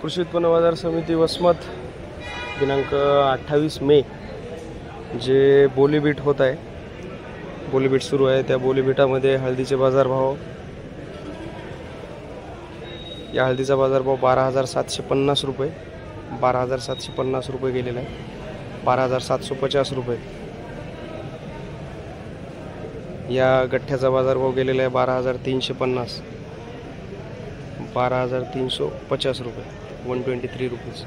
कृषी उत्पन्न बाजार समिती वसमत दिनांक 28 मे जे बोलीबीट होत आहे, बोलीबीट सुरू आहे, त्या बोलीबीटामध्ये हळदीचे बाजारभाव, या हळदीचा बाजारभाव 12,750 रुपये, 12,750 रुपये गेलेला आहे, 12,750 रुपये. या गठ्ठ्याचा बाजारभाव गेलेला आहे 12,350, 12,350 रुपये, 123 रुपीज.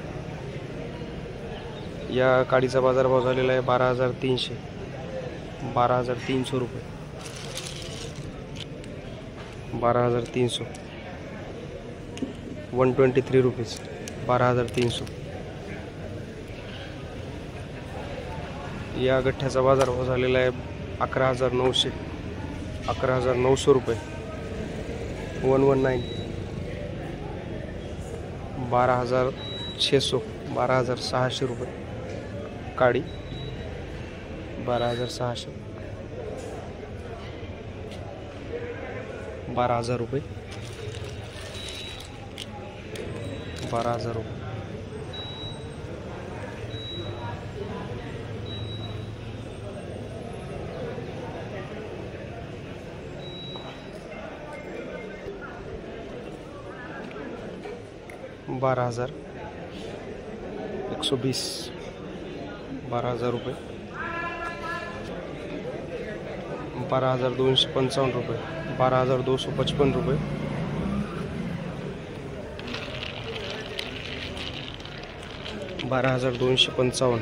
या काडीचा बाजारभाव झालेला आहे 12,300, 12,300 रुपये, 12,300, 123 रुपीज, 12,300. या गठ्ठ्याचा बाजारभाव झालेला आहे 11,900, 11,900 रुपये, 119, 12,600, 12,600 रुपये. काडी 12,600, 12,000 रुपये, 12,000 रुपये. बारह हजार 120, 12,000 रुपये, 12,255 रुपये, 12,255 रुपये, 12,255,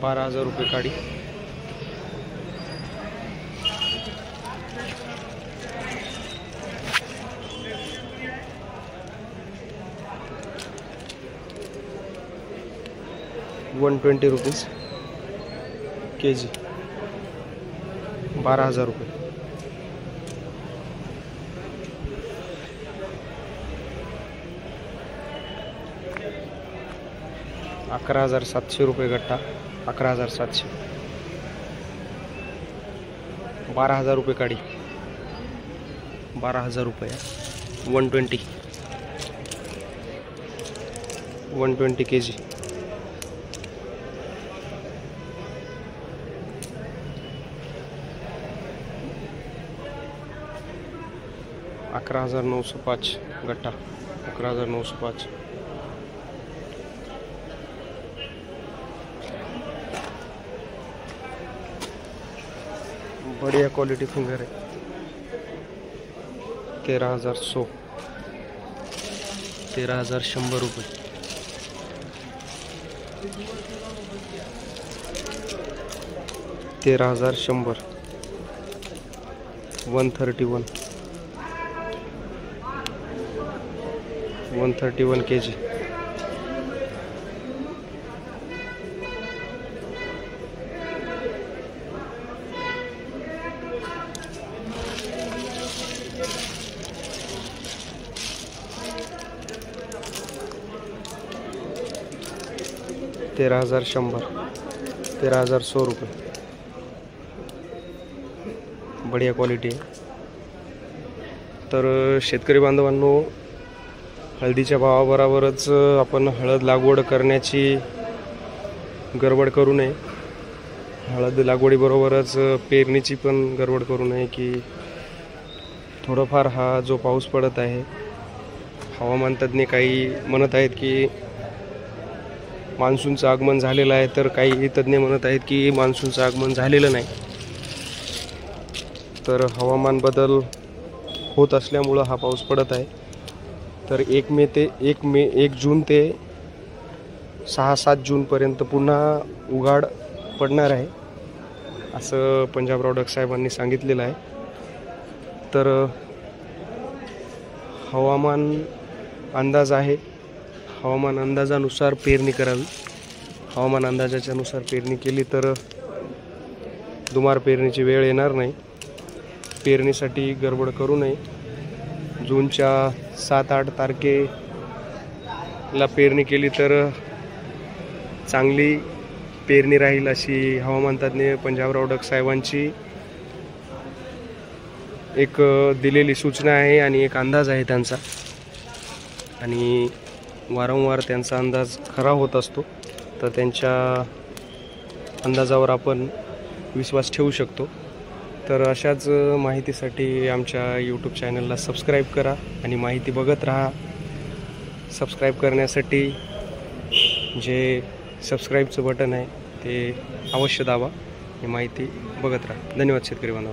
12,000 रुपये काडी, 120 रुपीज केजी, 12,000 रुपये. ₹11,700 रुपये गट्टा, 11,700, 12,000 रुपये काडी, 12,000 रुपये, 120, 120 केजी, 11,905 गट्टा, 11,905, बढ़िया क्वालिटी फिंगर है, 13,100, 13,100 रुपये, 13,100, 131, 131 केजी, 13,100, 13,100 रुपये. बढ़िया क्वालिटी आहे. तर शेतकरी बांधवांनो, हळदीच्या भावाबरोबरच आपण हळद लागवड करण्याची गडबड करू नये. हळद लागवडीबरोबरच पेरणीची पण गडबड करू नये, की थोडंफार हा जो पाऊस पडत आहे, हवामान तज्ज्ञ काही म्हणत आहेत की मान्सूनचं आगमन झालेलं आहे, तर काही तज्ज्ञ म्हणत आहेत की मान्सूनचं आगमन झालेलं नाही. तर हवामान बदल होत असल्यामुळं हा पाऊस पडत आहे. तर 1 जून ते 6-7 जूनपर्यंत पुन्हा उघाड पडणार आहे, असं पंजाबराव डक साहेबांनी सांगितलेलं आहे. तर हवामान अंदाज आहे, हवामान अंदाजानुसार पेरणी करावी. हवामान अंदाजाच्या नुसार पेरणी केली तर दुमार पेरणीची वेळ येणार नाही. पेरणीसाठी गडबड करू नये. जूनच्या 7-8 तारखेला पेरणी केली तर चांगली पेरणी राहील अशी हवामानतज्ञ पंजाबराव डक साहेबांची एक दिलेली सूचना आहे आणि एक अंदाज आहे त्यांचा, आणि वारंवार त्यांचा अंदाज खरा होत असतो. तर त्यांच्या अंदाजावर आपण विश्वास ठेवू शकतो. तर अशाच माहितीसाठी आमच्या यूट्यूब चॅनलला सबस्क्राईब करा आणि माहिती बघत राहा. सबस्क्राईब करण्यासाठी जे सबस्क्राईबचं बटन आहे ते अवश्य दाबा. ही माहिती बघत राहा. धन्यवाद शेतकरी बांधव.